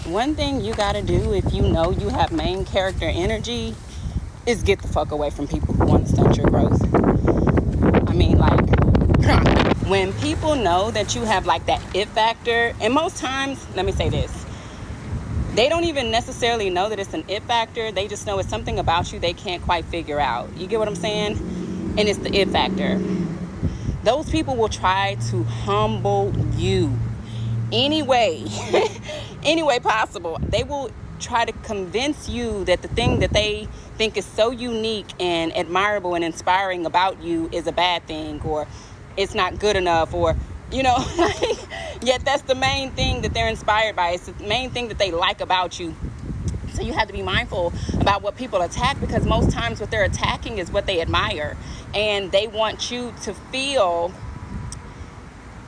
one thing you gotta do if you know you have main character energy is get the fuck away from people who want to stunt your growth. I mean, like, when people know that you have like that it factor, and most times, let me say this, they don't even necessarily know that it's an it factor. They just know it's something about you they can't quite figure out. You get what I'm saying? And it's the it factor. Those people will try to humble you any way possible. They will try to convince you that the thing that they think is so unique and admirable and inspiring about you is a bad thing, or it's not good enough, or yet that's the main thing that they're inspired by. It's the main thing that they like about you. So you have to be mindful about what people attack, because most times what they're attacking is what they admire, and they want you to feel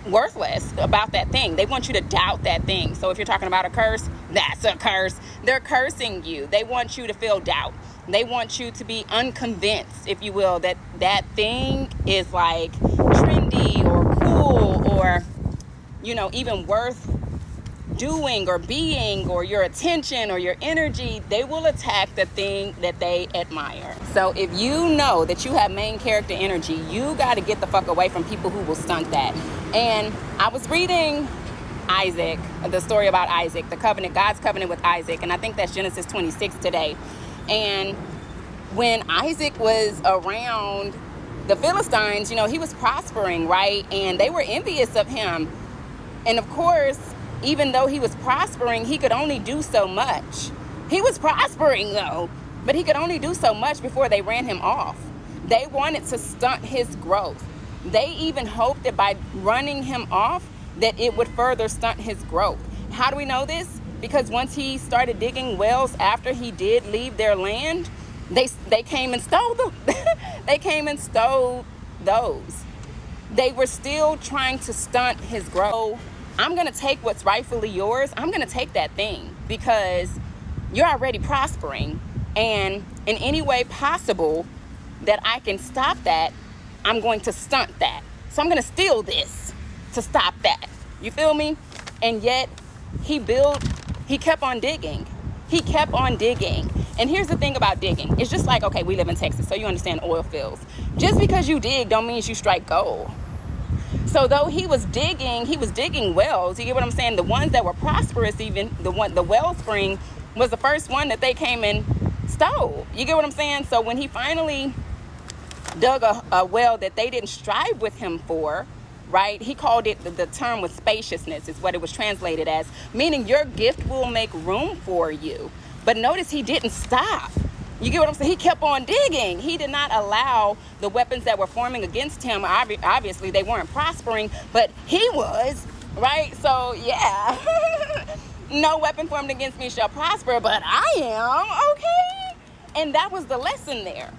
worthless about that thing. They want you to doubt that thing. So if you're talking about a curse, that's a curse. They're cursing you. They want you to feel doubt. They want you to be unconvinced, if you will, that that thing is like trendy or cool, or even worth doing or being, or your attention or your energy. They will attack the thing that they admire. So if you know that you have main character energy, you got to get the fuck away from people who will stunt that. And I was reading Isaac, the story about Isaac, the covenant, God's covenant with Isaac, and I think that's Genesis 26 today. And when Isaac was around the Philistines, he was prospering, right? And they were envious of him. And of course, even though he was prospering, he could only do so much. He was prospering though, but he could only do so much before they ran him off. They wanted to stunt his growth. They even hoped that by running him off, that it would further stunt his growth. How do we know this? Because once he started digging wells after he did leave their land, they came and stole them. They came and stole those. They were still trying to stunt his growth. I'm going to take what's rightfully yours. I'm going to take that thing because you're already prospering. And in any way possible that I can stop that, I'm going to stunt that. So I'm going to steal this to stop that. You feel me? And yet he kept on digging. He kept on digging. And here's the thing about digging. It's just like, okay, we live in Texas, so you understand oil fields. Just because you dig don't mean you strike gold. So though he was digging wells, you get what I'm saying? The ones that were prosperous, even the wellspring was the first one that they came and stole. You get what I'm saying? So when he finally dug a well that they didn't strive with him for, right? He called it, the term was spaciousness is what it was translated as, meaning your gift will make room for you. But notice he didn't stop. You get what I'm saying? He kept on digging. He did not allow the weapons that were forming against him. Obviously, they weren't prospering, but he was, right? So, yeah. No weapon formed against me shall prosper, but I am, okay? And that was the lesson there,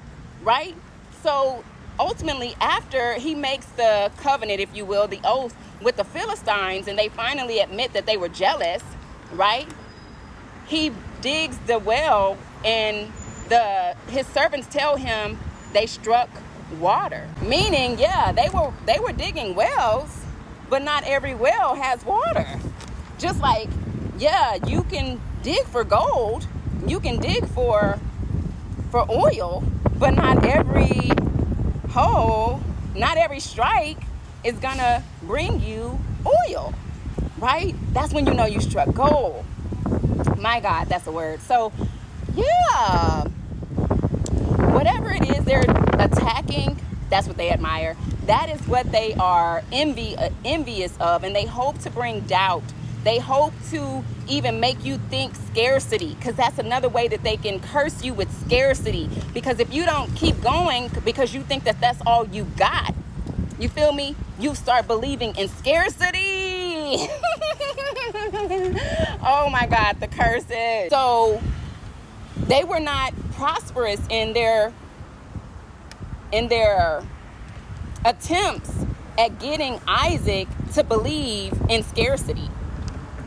right? So, ultimately, after he makes the covenant, if you will, the oath with the Philistines, and they finally admit that they were jealous, right? He digs the well, and his servants tell him they struck water, meaning, yeah, they were digging wells, but not every well has water. Just like, yeah, you can dig for gold, you can dig for oil, but not every hole, not every strike is gonna bring you oil, right? That's when you know you struck gold. My God, that's a word. So, yeah, whatever it is they're attacking, that's what they admire. That is what they are envious of, and they hope to bring doubt. They hope to even make you think scarcity, because that's another way that they can curse you with scarcity. Because if you don't keep going because you think that that's all you got, you feel me? You start believing in scarcity. Oh my God, the curses. So they were not prosperous in their attempts at getting Isaac to believe in scarcity,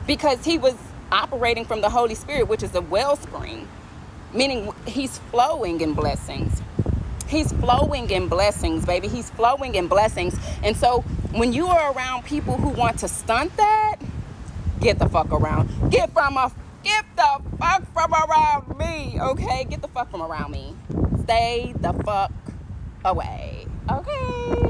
because he was operating from the Holy Spirit, which is a wellspring, meaning he's flowing in blessings. He's flowing in blessings, baby. He's flowing in blessings. And so when you are around people who want to stunt that, get the fuck around. Get from Get the fuck from around me, okay? Get the fuck from around me. Stay the fuck away, okay?